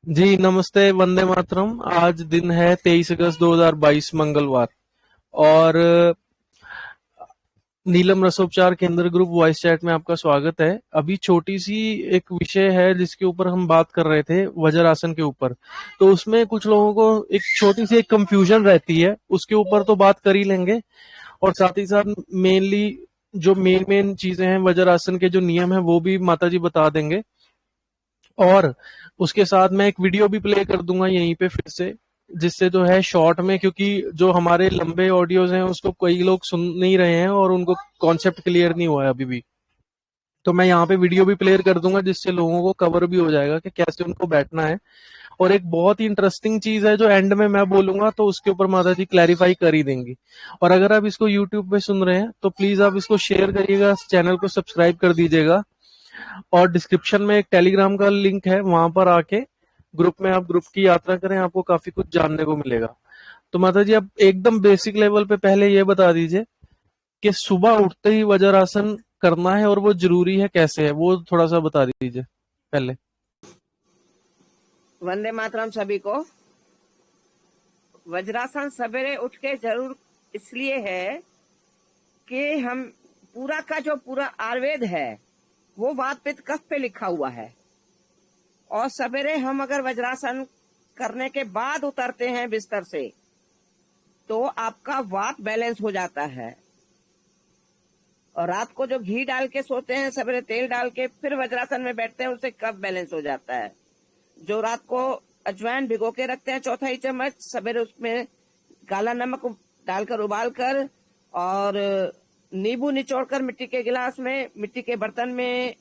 जी नमस्ते, वंदे मातरम। आज दिन है 23 अगस्त 2022 मंगलवार। और नीलम रसोपचार केंद्र ग्रुप वॉइस चैट में आपका स्वागत है। अभी छोटी सी एक विषय है जिसके ऊपर हम बात कर रहे थे, वज्रासन के ऊपर। तो उसमें कुछ लोगों को एक छोटी सी एक कंफ्यूजन रहती है, उसके ऊपर तो बात कर ही लेंगे। और साथ ही साथ मेनली जो मेन मेन चीजें हैं वज्रासन के जो नियम है वो भी माता जी बता देंगे। और उसके साथ मैं एक वीडियो भी प्ले कर दूंगा यहीं पे फिर से, जिससे जो है शॉर्ट में, क्योंकि जो हमारे लंबे ऑडियोज हैं उसको कई लोग सुन नहीं रहे हैं और उनको कॉन्सेप्ट क्लियर नहीं हुआ है अभी भी। तो मैं यहाँ पे वीडियो भी प्ले कर दूंगा जिससे लोगों को कवर भी हो जाएगा कि कैसे उनको बैठना है। और एक बहुत ही इंटरेस्टिंग चीज है जो एंड में मैं बोलूंगा तो उसके ऊपर माता जी क्लैरिफाई कर ही देंगी। और अगर आप इसको यूट्यूब पे सुन रहे हैं तो प्लीज आप इसको शेयर करिएगा, चैनल को सब्सक्राइब कर दीजिएगा। और डिस्क्रिप्शन में एक टेलीग्राम का लिंक है, वहां पर आके ग्रुप में आप ग्रुप की यात्रा करें, आपको काफी कुछ जानने को मिलेगा। तो माता जी आप एकदम बेसिक लेवल पे पहले ये बता दीजिए कि सुबह उठते ही वज्रासन करना है और वो जरूरी है, कैसे है वो थोड़ा सा बता दीजिए पहले। वंदे मातरम सभी को। वज्रासन सवेरे उठ के जरूर इसलिए है कि हम पूरा आयुर्वेद है वो वात पित्त कफ पे लिखा हुआ है। और सवेरे हम अगर वज्रासन करने के बाद उतरते हैं बिस्तर से तो आपका वात बैलेंस हो जाता है। और रात को जो घी डाल के सोते हैं, सवेरे तेल डाल के फिर वज्रासन में बैठते हैं, उससे कफ बैलेंस हो जाता है। जो रात को अजवाइन भिगो के रखते हैं 1/4 चम्मच, सवेरे उसमें काला नमक डालकर उबाल कर और नींबू निचोड़कर मिट्टी के गिलास में, मिट्टी के बर्तन में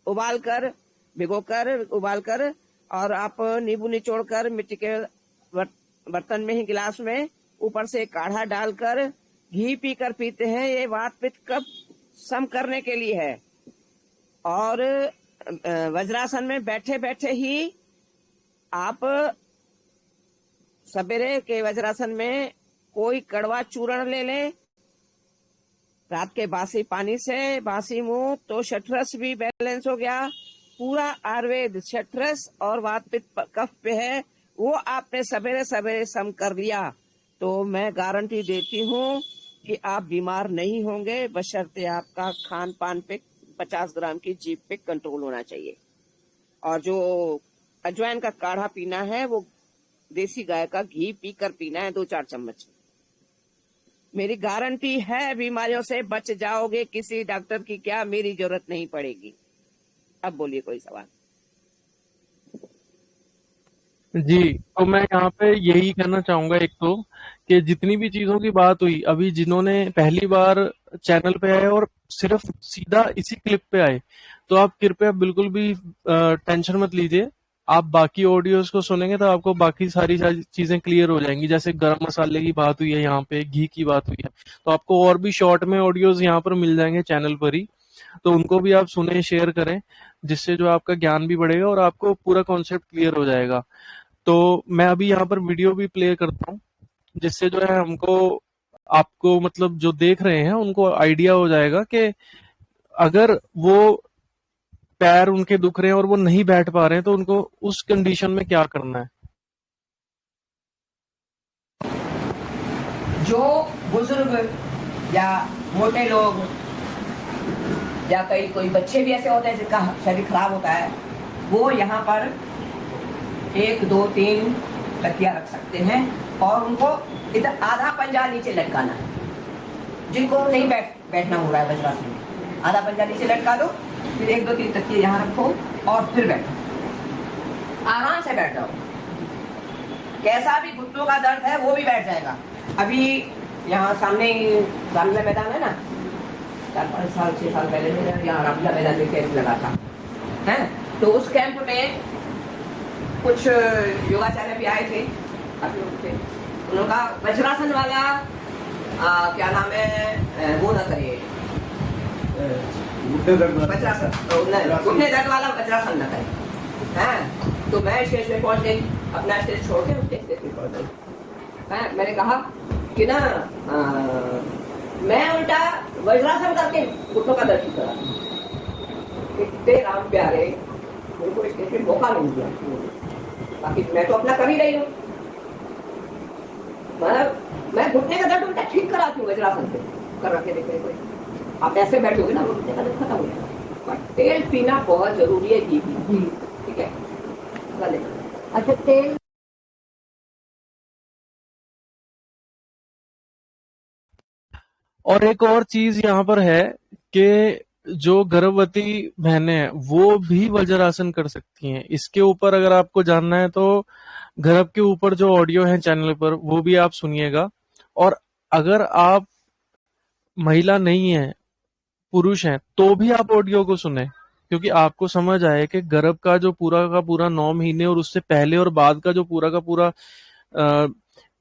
उबाल कर, भिगोकर उबाल कर, और आप नींबू निचोड़कर मिट्टी के बर्तन में ही गिलास में ऊपर से काढ़ा डालकर घी पीकर पीते हैं। ये वात पित्त कफ सम करने के लिए है। और वज्रासन में बैठे बैठे ही आप सवेरे के वज्रासन में कोई कड़वा चूर्ण ले लें रात के बासी पानी से, बासी मुंह, तो शठरस भी बैलेंस हो गया। पूरा आयुर्वेद शठरस और वात पित्त कफ पे है, वो आपने सवेरे सवेरे सम कर लिया तो मैं गारंटी देती हूँ कि आप बीमार नहीं होंगे, बशर्ते आपका खान पान पे 50 ग्राम की जीभ पे कंट्रोल होना चाहिए। और जो अजवाइन का काढ़ा पीना है वो देसी गाय का घी पीकर पीना है 2-4 चम्मच। मेरी गारंटी है बीमारियों से बच जाओगे, किसी डॉक्टर की क्या मेरी जरूरत नहीं पड़ेगी। अब बोलिए कोई सवाल। जी, तो मैं यहाँ पे यही कहना चाहूंगा एक तो, कि जितनी भी चीजों की बात हुई अभी, जिन्होंने पहली बार चैनल पे आए और सिर्फ सीधा इसी क्लिप पे आए, तो आप कृपया बिल्कुल भी टेंशन मत लीजिए। आप बाकी ऑडियोज को सुनेंगे तो आपको बाकी सारी चीजें क्लियर हो जाएंगी। जैसे गरम मसाले की बात हुई है, यहाँ पे घी की बात हुई है, तो आपको और भी शॉर्ट में ऑडियोज यहाँ पर मिल जाएंगे चैनल पर ही। तो उनको भी आप सुने, शेयर करें, जिससे जो आपका ज्ञान भी बढ़ेगा और आपको पूरा कॉन्सेप्ट क्लियर हो जाएगा। तो मैं अभी यहाँ पर वीडियो भी प्ले करता हूँ, जिससे जो है हमको, आपको मतलब जो देख रहे हैं उनको आइडिया हो जाएगा कि अगर वो पैर उनके दुख रहे हैं और वो नहीं बैठ पा रहे हैं तो उनको उस कंडीशन में क्या करना है। जो बुजुर्ग या मोटे लोग या कोई बच्चे भी ऐसे होते हैं जिनका शरीर खराब होता है, वो यहाँ पर 1 2 3 तकिया रख सकते हैं और उनको इधर आधा पंजा नीचे लटकाना है। जिनको नहीं बैठना हो रहा है वज्रासन में, आधा पंजा नीचे लटका दो, फिर 1 2 3 तकिए यहाँ रखो और फिर बैठो, आराम से बैठ जाओ। कैसा भी घुटनों का दर्द है वो भी बैठ जाएगा। अभी यहाँ सामने रामलीला मैदान है ना, 4-5 साल 6 साल पहले यहाँ रामलीला मैदान में कैंप लगा था, है? तो उस कैंप में कुछ योगाचार्य भी आए थे, काफी लोग थे। उन्होंने कहा वज्रासन वाला क्या नाम है, वो न करे, वज्रासन, घुटने दर्द वाला वज्रासन न करे, है? तो मैं स्टेज पे पहुंच गई, अपना स्टेज छोड़ के उसके स्टेज पे पहुंच गई। मैंने कहा कि ना मैं उल्टा वज्रासन करके घुटनों का दर्द करा। इतने राम प्यारे मेरे को इसके मौका नहीं दिया। बाकी मैं तो अपना कर ही रही हूँ। मैं घुटने का दर्द उनका ठीक कराती हूँ वज्रासन से कर रखे देखे कोई। आप ऐसे बैठोगे ना घुटने का दर्द खत्म हो जाएगा। पर तेल पीना बहुत जरूरी है जी। ठीक है, गले। अच्छा, तेल। और एक और चीज यहाँ पर है कि जो गर्भवती बहनें हैं वो भी वज्रासन कर सकती हैं। इसके ऊपर अगर आपको जानना है तो गर्भ के ऊपर जो ऑडियो है चैनल पर वो भी आप सुनिएगा। और अगर आप महिला नहीं है, पुरुष हैं, तो भी आप ऑडियो को सुने, क्योंकि आपको समझ आए कि गर्भ का जो पूरा का पूरा 9 महीने और उससे पहले और बाद का जो पूरा का पूरा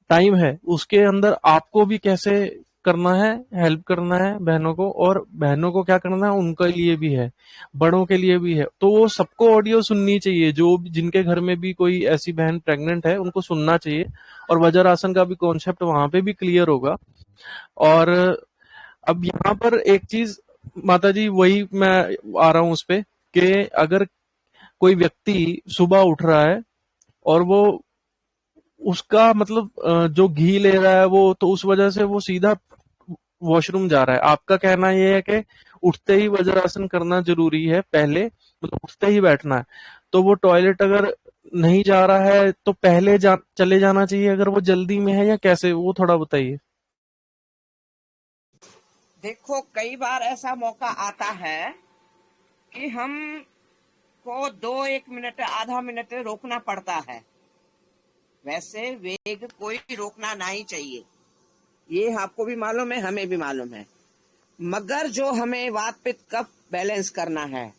टाइम है उसके अंदर आपको भी कैसे करना है, हेल्प करना है बहनों को, और बहनों को क्या करना है उनके लिए भी है, बड़ों के लिए भी है। तो वो सबको ऑडियो सुननी चाहिए, जो जिनके घर में भी कोई ऐसी बहन प्रेग्नेंट है उनको सुनना चाहिए। और वज्रासन का भी कॉन्सेप्ट वहां पे भी क्लियर होगा। और अब यहाँ पर एक चीज माता जी, वही मैं आ रहा हूँ उस पे, कि अगर कोई व्यक्ति सुबह उठ रहा है और वो उसका मतलब जो घी ले रहा है वो, तो उस वजह से वो सीधा वॉशरूम जा रहा है। आपका कहना ये है कि उठते ही वज्रासन करना जरूरी है, पहले मतलब उठते ही बैठना है। तो वो टॉयलेट अगर नहीं जा रहा है तो पहले चले जाना चाहिए अगर वो जल्दी में है, या कैसे, वो थोड़ा बताइए। देखो, कई बार ऐसा मौका आता है कि हम को 2-1 मिनट, आधा मिनट रोकना पड़ता है। वैसे वेग कोई रोकना नहीं चाहिए, ये आपको भी मालूम है, हमें भी मालूम है। मगर जो हमें वात पित्त कफ बैलेंस करना है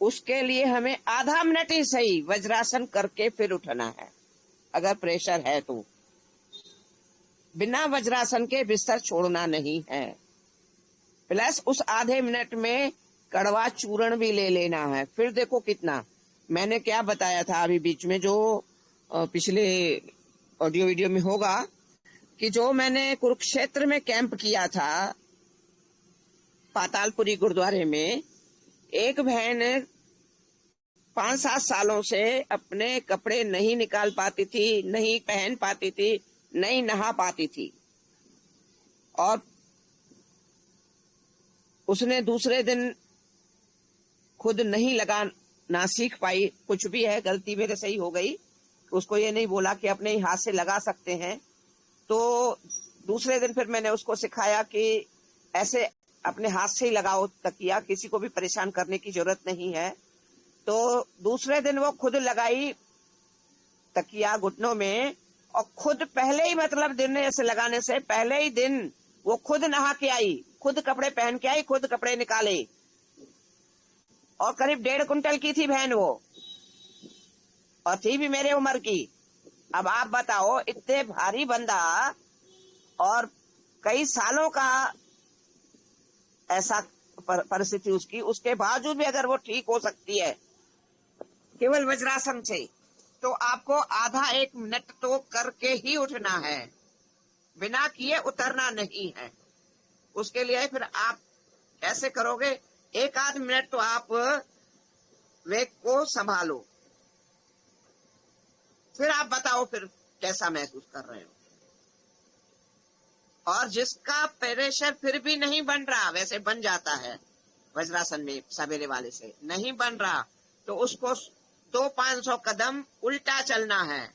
उसके लिए हमें आधा मिनट ही सही वज्रासन करके फिर उठना है। अगर प्रेशर है तो बिना वज्रासन के बिस्तर छोड़ना नहीं है। प्लस उस आधे मिनट में कड़वा चूर्ण भी ले लेना है। फिर देखो कितना मैंने क्या बताया था अभी बीच में, जो पिछले ऑडियो वीडियो में होगा, कि जो मैंने कुरुक्षेत्र में कैंप किया था पातालपुरी गुरुद्वारे में, एक बहन 5-7 सालों से अपने कपड़े नहीं निकाल पाती थी, नहीं पहन पाती थी, नहीं नहा पाती थी। और उसने दूसरे दिन खुद नहीं लगाना सीख पाई। कुछ भी है, गलती मेरे से ही हो गई, उसको ये नहीं बोला कि अपने ही हाथ से लगा सकते हैं। तो दूसरे दिन फिर मैंने उसको सिखाया कि ऐसे अपने हाथ से ही लगाओ तकिया, किसी को भी परेशान करने की जरूरत नहीं है। तो दूसरे दिन वो खुद लगाई तकिया घुटनों में, और खुद पहले ही, मतलब दिन ऐसे लगाने से पहले ही दिन वो खुद नहा के आई, खुद कपड़े पहन के आई, खुद कपड़े निकाले। और करीब 1.5 कुंटल की थी बहन वो, और थी भी मेरे उम्र की। अब आप बताओ, इतने भारी बंदा और कई सालों का ऐसा परिस्थिति उसकी, उसके बावजूद भी अगर वो ठीक हो सकती है केवल वज्रासन से, तो आपको आधा 1 मिनट तो करके ही उठना है, बिना किए उतरना नहीं है। उसके लिए फिर आप कैसे करोगे, 1 आध मिनट तो आप वेग को संभालो, फिर आप बताओ फिर कैसा महसूस कर रहे हो। और जिसका प्रेशर फिर भी नहीं बन रहा, वैसे बन जाता है वज्रासन में सवेरे वाले से, नहीं बन रहा तो उसको 200-500 कदम उल्टा चलना है।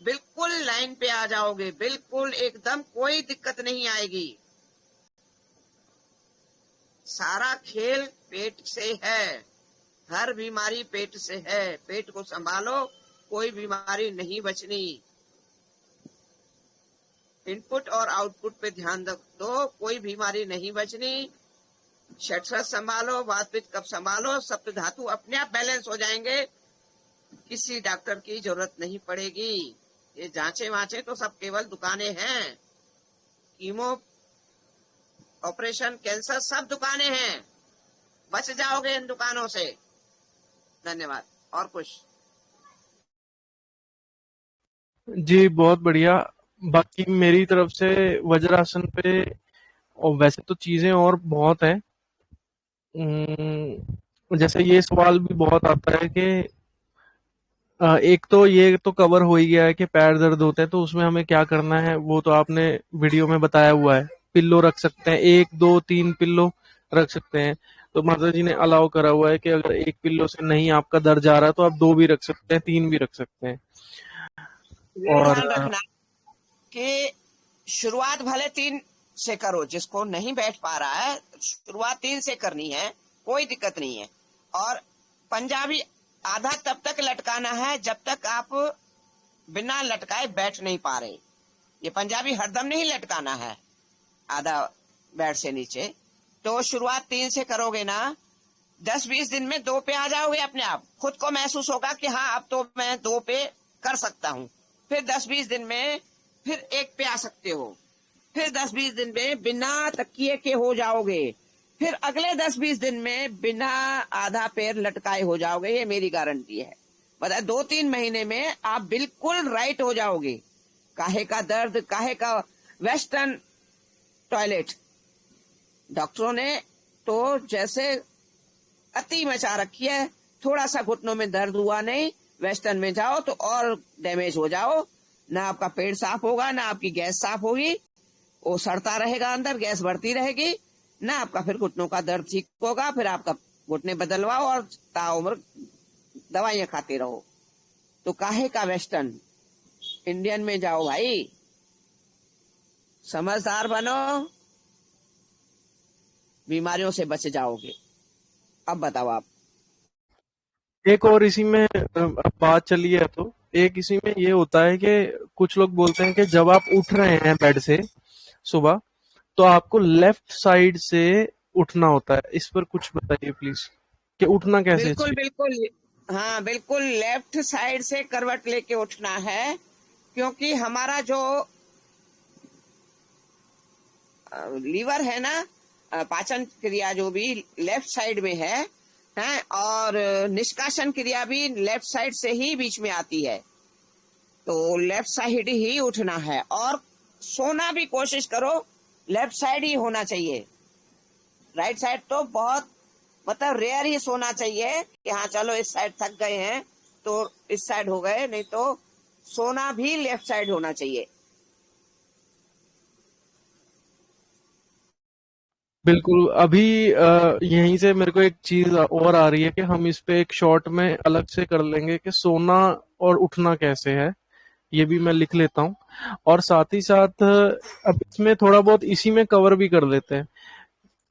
बिल्कुल लाइन पे आ जाओगे, बिल्कुल एकदम कोई दिक्कत नहीं आएगी। सारा खेल पेट से है, हर बीमारी पेट से है। पेट को संभालो, कोई बीमारी नहीं बचनी। इनपुट और आउटपुट पे ध्यान दो, कोई बीमारी नहीं बचनी। षट्रस संभालो, वात पित्त कफ संभालो, सप्त धातु अपने आप बैलेंस हो जाएंगे, किसी डॉक्टर की जरूरत नहीं पड़ेगी। ये जांचे वांचे तो सब केवल दुकानें हैं, कीमो, ऑपरेशन, कैंसर सब दुकानें हैं, बच जाओगे इन दुकानों से। धन्यवाद। और कुछ? जी बहुत बढ़िया। बाकी मेरी तरफ से वज्रासन पे, और वैसे तो चीजें और बहुत हैं, जैसे ये सवाल भी बहुत आता है कि एक तो ये तो कवर हो ही गया है कि पैर दर्द होते हैं, तो उसमें हमें क्या करना है वो तो आपने वीडियो में बताया हुआ है। पिल्लो रख सकते हैं, एक दो तीन पिल्लो रख सकते हैं। तो माता जी ने अलाउ करा हुआ है कि अगर एक पिल्लो से नहीं आपका दर्द जा रहा तो आप दो भी रख सकते हैं, तीन भी रख सकते हैं। ये और ध्यान रखना कि शुरुआत भले 3 से करो, जिसको नहीं बैठ पा रहा है शुरुआत 3 से करनी है, कोई दिक्कत नहीं है। और पंजाबी आधा तब तक लटकाना है जब तक आप बिना लटकाए बैठ नहीं पा रहे। ये पंजाबी हरदम नहीं लटकाना है आधा बेड से नीचे। तो शुरुआत 3 से करोगे ना, 10-20 दिन में 2 पे आ जाओगे अपने आप। खुद को महसूस होगा कि हाँ अब तो मैं 2 पे कर सकता हूँ। फिर 10-20 दिन में फिर 1 पे आ सकते हो। फिर 10-20 दिन में बिना तकिए के हो जाओगे। फिर अगले 10-20 दिन में बिना आधा पैर लटकाए हो जाओगे। ये मेरी गारंटी है। बता 2-3 महीने में आप बिल्कुल राइट हो जाओगे। काहे का दर्द, काहे का वेस्टर्न टॉयलेट, डॉक्टरों ने तो जैसे अति मचा रखी है। थोड़ा सा घुटनों में दर्द हुआ नहीं, वेस्टर्न में जाओ तो और डैमेज हो जाओ। ना आपका पेट साफ होगा, ना आपकी गैस साफ होगी, वो सड़ता रहेगा अंदर, गैस बढ़ती रहेगी। ना आपका फिर घुटनों का दर्द ठीक होगा। फिर आपका घुटने बदलवाओ और ताउम्र दवाइयां खाते रहो। तो काहे का वेस्टर्न, इंडियन में जाओ भाई। समझदार बनो, बीमारियों से बच जाओगे। अब बताओ आप। एक और इसी में अब बात चली है तो एक इसी में ये होता है कि कुछ लोग बोलते हैं कि जब आप उठ रहे हैं बेड से सुबह, तो आपको लेफ्ट साइड से उठना होता है। इस पर कुछ बताइए प्लीज कि उठना कैसे बिल्कुल चाहिए। बिल्कुल, हाँ बिल्कुल लेफ्ट साइड से करवट लेके उठना है। क्योंकि हमारा जो लीवर है ना, पाचन क्रिया जो भी लेफ्ट साइड में है। और निष्कासन क्रिया भी लेफ्ट साइड से ही बीच में आती है। तो लेफ्ट साइड ही उठना है। और सोना भी कोशिश करो लेफ्ट साइड ही होना चाहिए। राइट साइड तो बहुत मतलब रेयर ही सोना चाहिए कि हाँ चलो इस साइड थक गए हैं तो इस साइड हो गए, नहीं तो सोना भी लेफ्ट साइड होना चाहिए। बिल्कुल। अभी यहीं से मेरे को एक चीज और आ रही है कि हम इस पे एक शॉर्ट में अलग से कर लेंगे कि सोना और उठना कैसे है। ये भी मैं लिख लेता हूँ। और साथ ही साथ अब इसमें थोड़ा बहुत इसी में कवर भी कर लेते हैं।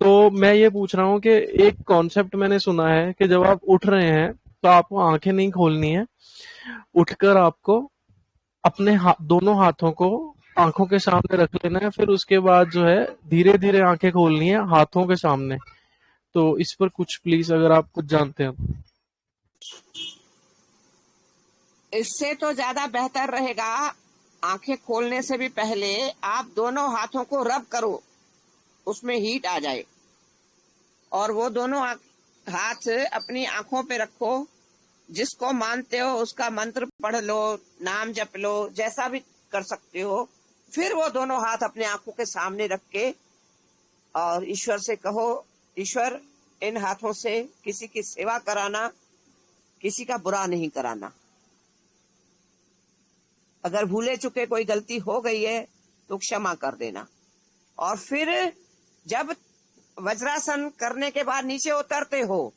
तो मैं ये पूछ रहा हूँ कि एक कॉन्सेप्ट मैंने सुना है कि जब आप उठ रहे हैं तो आपको आंखें नहीं खोलनी है। उठकर आपको अपने दोनों हाथों को आंखों के सामने रख लेना है, फिर उसके बाद जो है धीरे धीरे आंखें खोलनी है हाथों के सामने। तो इस पर कुछ प्लीज अगर आप कुछ जानते हैं तो। इससे तो ज्यादा बेहतर रहेगा, आंखें खोलने से भी पहले आप दोनों हाथों को रब करो, उसमें हीट आ जाए। और वो दोनों हाथ अपनी आंखों पे रखो। जिसको मानते हो उसका मंत्र पढ़ लो, नाम जप लो, जैसा भी कर सकते हो। फिर वो दोनों हाथ अपने आंखों के सामने रख के और ईश्वर से कहो, ईश्वर इन हाथों से किसी की सेवा कराना, किसी का बुरा नहीं कराना। अगर भूले चुके कोई गलती हो गई है तो क्षमा कर देना। और फिर जब वज्रासन करने के बाद नीचे उतरते हो,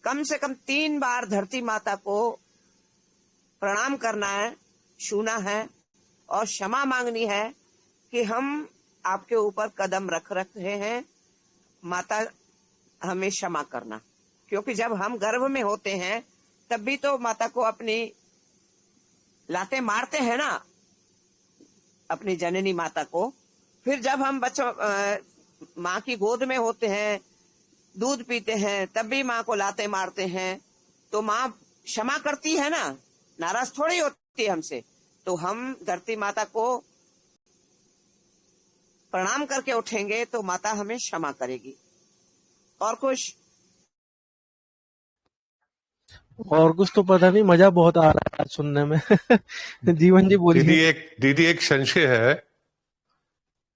कम से कम 3 बार धरती माता को प्रणाम करना है, छूना है और क्षमा मांगनी है कि हम आपके ऊपर कदम रख रहे हैं, माता हमें क्षमा करना। क्योंकि जब हम गर्भ में होते हैं तब भी तो माता को अपनी लाते मारते हैं ना, अपनी जननी माता को। फिर जब हम बच्चों माँ की गोद में होते हैं, दूध पीते हैं, तब भी माँ को लाते मारते हैं। तो माँ क्षमा करती है ना, नाराज थोड़ी होती है हमसे। तो हम धरती माता को प्रणाम करके उठेंगे तो माता हमें क्षमा करेगी। और कुछ और कुछ तो पता नहीं, मजा बहुत आ रहा है आज सुनने में। जीवन जी बोलिए। दीदी एक संशय है।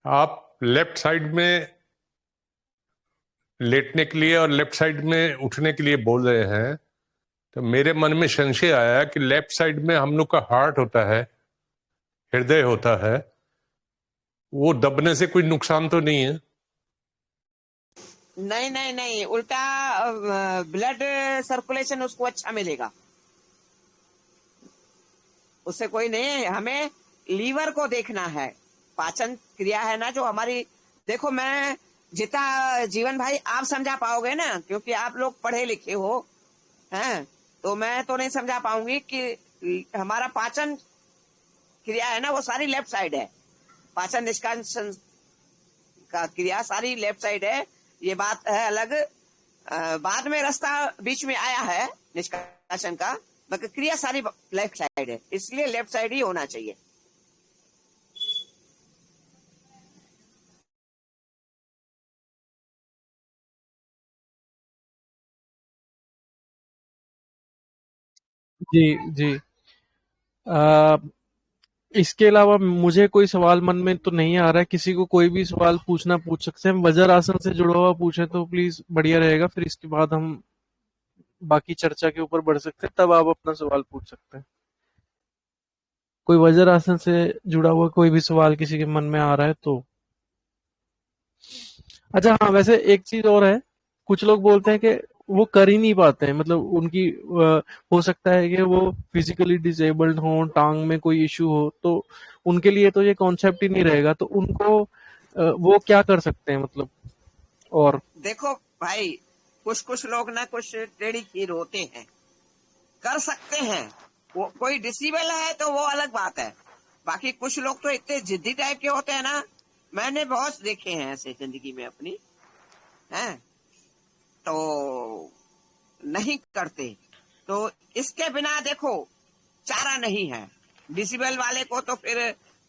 आप लेफ्ट साइड में लेटने के लिए और लेफ्ट साइड में उठने के लिए बोल रहे हैं, तो मेरे मन में संशय आया कि लेफ्ट साइड में हम लोग का हार्ट होता है, हृदय होता है, वो दबने से कोई नुकसान तो नहीं है? नहीं नहीं नहीं, उल्टा ब्लड सर्कुलेशन उसको अच्छा मिलेगा, उससे कोई नहीं है। हमें लीवर को देखना है, पाचन क्रिया है ना जो हमारी। देखो मैं जितना जीवन भाई आप समझा पाओगे ना, क्योंकि आप लोग पढ़े लिखे हो हैं, तो मैं तो नहीं समझा पाऊंगी कि हमारा पाचन क्रिया है ना वो सारी लेफ्ट साइड है, पाचन निष्कासन का क्रिया सारी लेफ्ट साइड है। ये बात है अलग, बाद में रास्ता बीच में आया है निष्कासन का, मगर क्रिया सारी लेफ्ट साइड है, इसलिए लेफ्ट साइड ही होना चाहिए। जी जी। आ, इसके अलावा मुझे कोई सवाल मन में तो नहीं आ रहा है। किसी को कोई भी सवाल पूछ सकते हैं। वज्र आसन से जुड़ा हुआ पूछे तो प्लीज बढ़िया रहेगा, फिर इसके बाद हम बाकी चर्चा के ऊपर बढ़ सकते हैं, तब आप अपना सवाल पूछ सकते हैं। कोई वज्र आसन से जुड़ा हुआ कोई भी सवाल किसी के मन में आ रहा है तो। अच्छा हाँ, वैसे एक चीज और है, कुछ लोग बोलते हैं कि वो कर ही नहीं पाते हैं, मतलब उनकी हो सकता है कि वो फिजिकली डिसेबल्ड हो, टांग में कोई इशू हो, तो उनके लिए तो ये कॉन्सेप्ट ही नहीं रहेगा, तो उनको वो क्या कर सकते हैं मतलब? और देखो भाई, कुछ कुछ लोग ना कुछ टेढ़ी खीर होते हैं, कर सकते हैं। वो कोई डिसेबल है तो वो अलग बात है, बाकी कुछ लोग तो इतने जिद्दी टाइप के होते हैं ना, मैंने बहुत देखे हैं ऐसे जिंदगी में अपनी, हैं, तो नहीं करते। तो इसके बिना देखो चारा नहीं है। डिसेबल वाले को तो फिर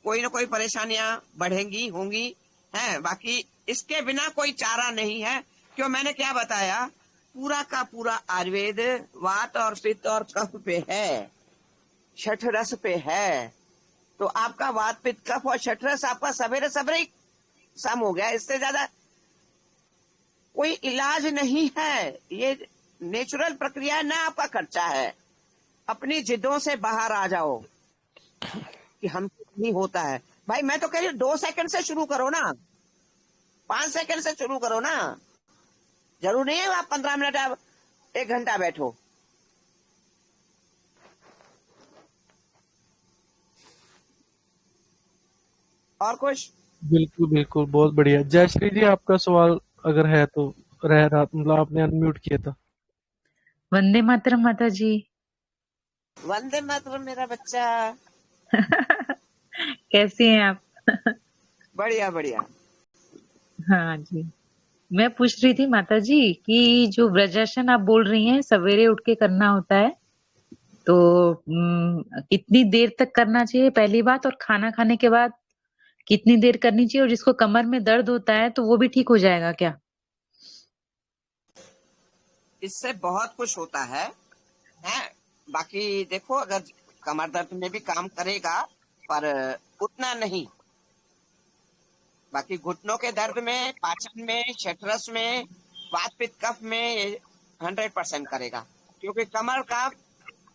कोई ना कोई परेशानियां बढ़ेंगी होंगी, हैं, बाकी इसके बिना कोई चारा नहीं है। क्यों, मैंने क्या बताया, पूरा का पूरा आयुर्वेद वात और पित्त और कफ पे है, छठ रस पे है। तो आपका वात पित्त कफ और छठ रस आपका सवेरे सवेरे ही सम हो गया, इससे ज्यादा कोई इलाज नहीं है। ये नेचुरल प्रक्रिया ना, आपका खर्चा है। अपनी जिद्दों से बाहर आ जाओ कि हमसे नहीं होता है। भाई मैं तो कह रही हूँ 2 सेकंड से शुरू करो ना, 5 सेकंड से शुरू करो ना, जरूर नहीं है आप 15 मिनट आप 1 घंटा बैठो। और कुछ? बिल्कुल बिल्कुल, बहुत बढ़िया। जयश्री जी, आपका सवाल अगर है तो रह रहा, मतलब आपने अनम्यूट किया था। वंदे मातरम माता जी। वंदे मातरम मेरा बच्चा। कैसी हैं आप? बढ़िया बढ़िया। हाँ जी, मैं पूछ रही थी माता जी कि जो व्रजासन आप बोल रही हैं सवेरे उठ के करना होता है, तो कितनी देर तक करना चाहिए पहली बात, और खाना खाने के बाद कितनी देर करनी चाहिए, और जिसको कमर में दर्द होता है तो वो भी ठीक हो जाएगा क्या? इससे बहुत कुछ होता है, बाकी देखो अगर कमर दर्द में भी काम करेगा पर उतना नहीं। बाकी घुटनों के दर्द में, पाचन में, शटरस में, वात पित्त कफ में 100% करेगा, क्योंकि कमर का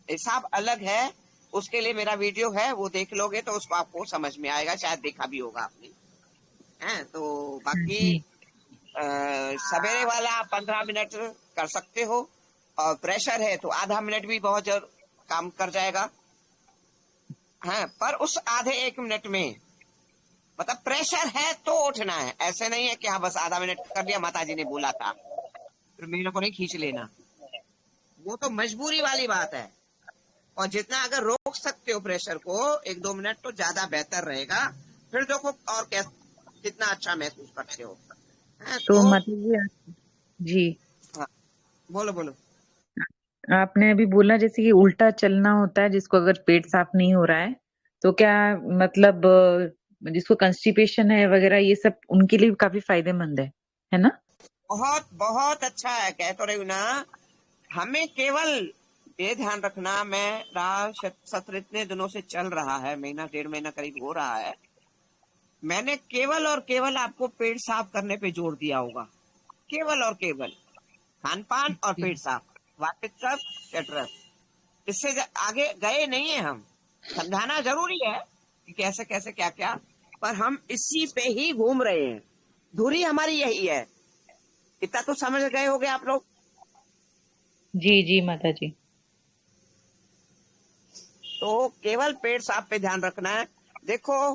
हिसाब अलग है। उसके लिए मेरा वीडियो है, वो देख लोगे तो उसको आपको समझ में आएगा, शायद देखा भी होगा आपने, हैं। तो बाकी जी। सवेरे वाला आप 15 मिनट कर सकते हो, और प्रेशर है तो आधा मिनट भी बहुत जरूर काम कर जाएगा, हैं। पर उस आधे 1 मिनट में, मतलब प्रेशर है तो उठना है, ऐसे नहीं है कि हाँ बस आधा मिनट कर लिया माता जी ने बोला था फिर मेरे को नहीं खींच लेना, वो तो मजबूरी वाली बात है। और जितना अगर रोक सकते हो प्रेशर को 1-2 मिनट तो ज्यादा बेहतर रहेगा, फिर देखो और कितना अच्छा महसूस करते हो, हैं। तो तो माता जी जी, हाँ, बोलो बोलो। आपने अभी बोला जैसे कि उल्टा चलना होता है जिसको अगर पेट साफ नहीं हो रहा है, तो क्या मतलब जिसको कंस्टिपेशन है वगैरह ये सब उनके लिए काफी फायदेमंद है ना? बहुत बहुत अच्छा है, कह तो रही हूँ ना। हमें केवल ये ध्यान रखना, मेरा सत्र इतने दिनों से चल रहा है, महीना 1.5 महीना करीब हो रहा है, मैंने केवल और केवल आपको पेट साफ करने पे जोर दिया होगा केवल और केवल खान पान और पेट साफ, वापित्व चटरस, इससे आगे गए नहीं है हम। समझाना जरूरी है कि कैसे कैसे क्या क्या, पर हम इसी पे ही घूम रहे हैं, धुरी हमारी यही है। इतना तो समझ गए होगे आप लोग। जी जी माता जी। तो केवल पेट साफ पे ध्यान रखना है। देखो,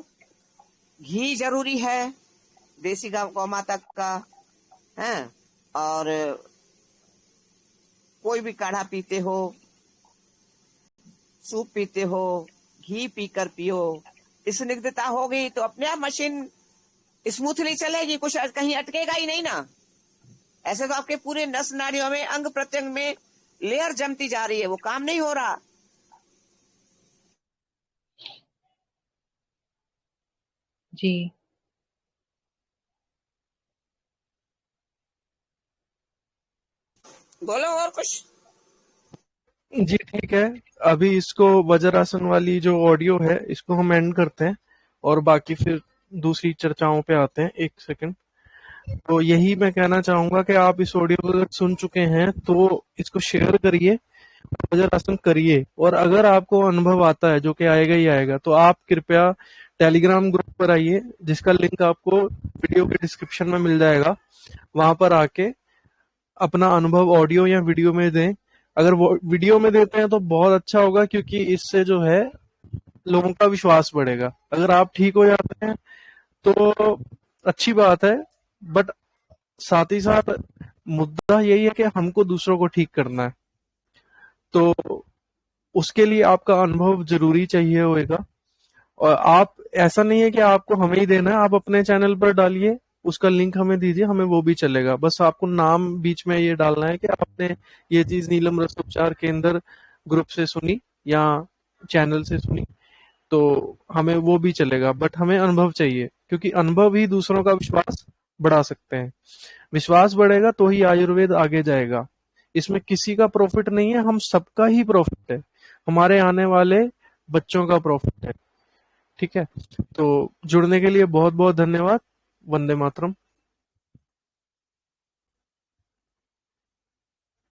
घी जरूरी है, देसी गौ माता का है, और कोई भी काढ़ा पीते हो, सूप पीते हो, घी पीकर पियो, स्निग्धता होगी तो अपने आप मशीन स्मूथली चलेगी, कुछ कहीं अटकेगा ही नहीं ना। ऐसे तो आपके पूरे नस नाड़ियों में, अंग प्रत्यंग में लेयर जमती जा रही है, वो काम नहीं हो रहा। जी बोलो और कुछ। जी ठीक है, अभी इसको वज्रासन वाली जो ऑडियो है इसको हम एंड करते हैं और बाकी फिर दूसरी चर्चाओं पे आते हैं। एक सेकंड। तो यही मैं कहना चाहूंगा कि आप इस ऑडियो को अगर सुन चुके हैं तो इसको शेयर करिए, वज्रासन करिए, और अगर आपको अनुभव आता है, जो कि आएगा ही आएगा, तो आप कृपया टेलीग्राम ग्रुप पर आइए, जिसका लिंक आपको वीडियो के डिस्क्रिप्शन में मिल जाएगा। वहां पर आके अपना अनुभव ऑडियो या वीडियो में दें। अगर वो वीडियो में देते हैं तो बहुत अच्छा होगा, क्योंकि इससे जो है लोगों का विश्वास बढ़ेगा। अगर आप ठीक हो जाते हैं तो अच्छी बात है, बट साथ ही साथ मुद्दा यही है कि हमको दूसरों को ठीक करना है, तो उसके लिए आपका अनुभव जरूरी चाहिए होगा। और आप, ऐसा नहीं है कि आपको हमें ही देना है, आप अपने चैनल पर डालिए, उसका लिंक हमें दीजिए, हमें वो भी चलेगा। बस आपको नाम बीच में ये डालना है कि आपने ये चीज नीलम रसोपचार केंद्र ग्रुप से सुनी या चैनल से सुनी, तो हमें वो भी चलेगा, बट हमें अनुभव चाहिए, क्योंकि अनुभव ही दूसरों का विश्वास बढ़ा सकते हैं। विश्वास बढ़ेगा तो ही आयुर्वेद आगे जाएगा। इसमें किसी का प्रॉफिट नहीं है, हम सबका ही प्रॉफिट है, हमारे आने वाले बच्चों का प्रॉफिट है। ठीक है, तो जुड़ने के लिए बहुत बहुत धन्यवाद। वंदे मातरम।